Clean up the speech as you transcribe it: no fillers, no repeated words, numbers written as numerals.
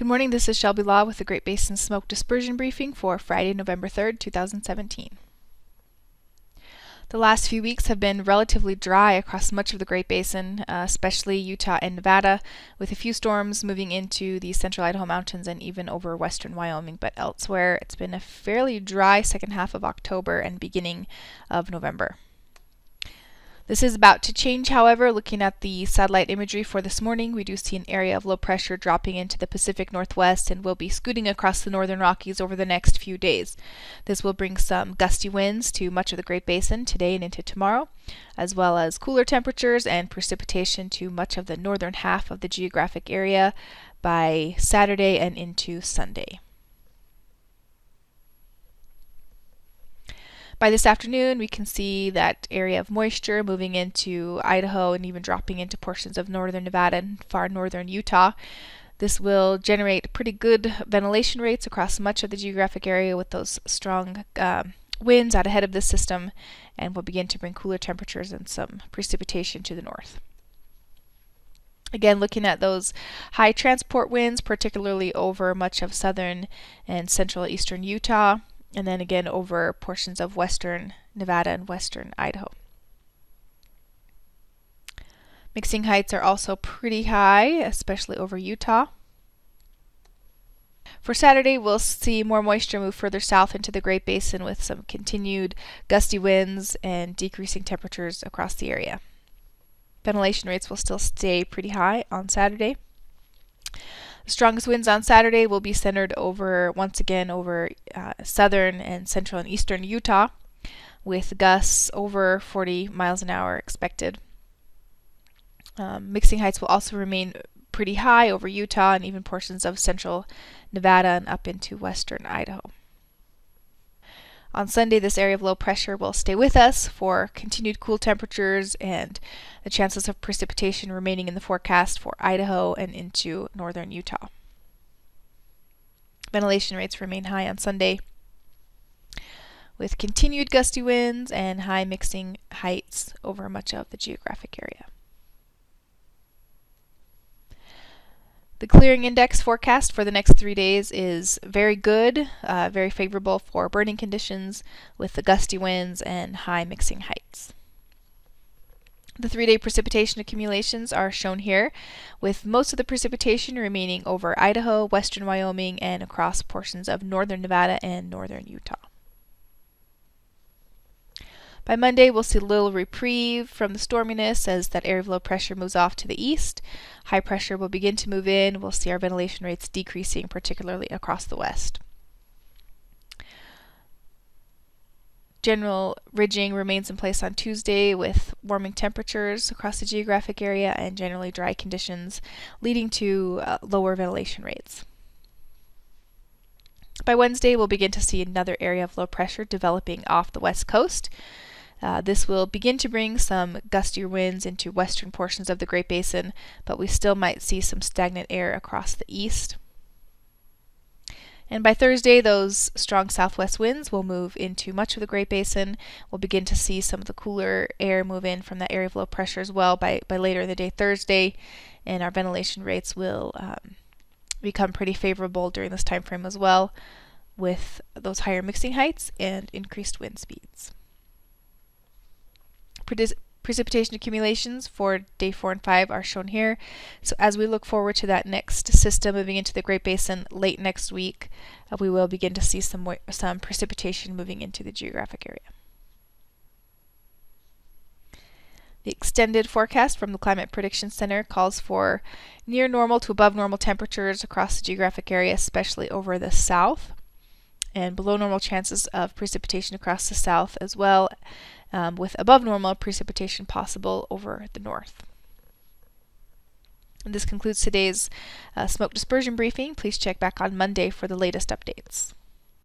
Good morning, this is Shelby Law with the Great Basin Smoke Dispersion Briefing for Friday, November 3rd, 2017. The last few weeks have been relatively dry across much of the Great Basin, especially Utah and Nevada, with a few storms moving into the central Idaho mountains and even over western Wyoming, but elsewhere it's been a fairly dry second half of October and beginning of November. This is about to change, however. Looking at the satellite imagery for this morning, we do see an area of low pressure dropping into the Pacific Northwest and will be scooting across the northern Rockies over the next few days. This will bring some gusty winds to much of the Great Basin today and into tomorrow, as well as cooler temperatures and precipitation to much of the northern half of the geographic area by Saturday and into Sunday. By this afternoon, we can see that area of moisture moving into Idaho and even dropping into portions of northern Nevada and far northern Utah. This will generate pretty good ventilation rates across much of the geographic area with those strong winds out ahead of this system, and will begin to bring cooler temperatures and some precipitation to the north. Again, looking at those high transport winds, particularly over much of southern and central eastern Utah, and then again over portions of western Nevada and western Idaho. Mixing heights are also pretty high, especially over Utah. For Saturday, we'll see more moisture move further south into the Great Basin with some continued gusty winds and decreasing temperatures across the area. Ventilation rates will still stay pretty high on Saturday. The strongest winds on Saturday will be centered once again over southern and central and eastern Utah, with gusts over 40 miles an hour expected. Mixing heights will also remain pretty high over Utah and even portions of central Nevada and up into western Idaho. On Sunday, this area of low pressure will stay with us for continued cool temperatures and the chances of precipitation remaining in the forecast for Idaho and into northern Utah. Ventilation rates remain high on Sunday, with continued gusty winds and high mixing heights over much of the geographic area. The clearing index forecast for the next 3 days is very good, very favorable for burning conditions with the gusty winds and high mixing heights. The 3-day precipitation accumulations are shown here, with most of the precipitation remaining over Idaho, western Wyoming, and across portions of northern Nevada and northern Utah. By Monday, we'll see a little reprieve from the storminess as that area of low pressure moves off to the east. High pressure will begin to move in. We'll see our ventilation rates decreasing, particularly across the west. General ridging remains in place on Tuesday with warming temperatures across the geographic area and generally dry conditions, leading to lower ventilation rates. By Wednesday, we'll begin to see another area of low pressure developing off the west coast. This will begin to bring some gustier winds into western portions of the Great Basin, but we still might see some stagnant air across the east. And by Thursday, those strong southwest winds will move into much of the Great Basin. We'll begin to see some of the cooler air move in from that area of low pressure as well by later in the day Thursday, and our ventilation rates will become pretty favorable during this time frame as well, with those higher mixing heights and increased wind speeds. Precipitation accumulations for day 4 and 5 are shown here. So as we look forward to that next system moving into the Great Basin late next week, we will begin to see some precipitation moving into the geographic area. The extended forecast from the Climate Prediction Center calls for near normal to above normal temperatures across the geographic area, especially over the south, and below normal chances of precipitation across the south as well, with above normal precipitation possible over the north. And this concludes today's smoke dispersion briefing. Please check back on Monday for the latest updates.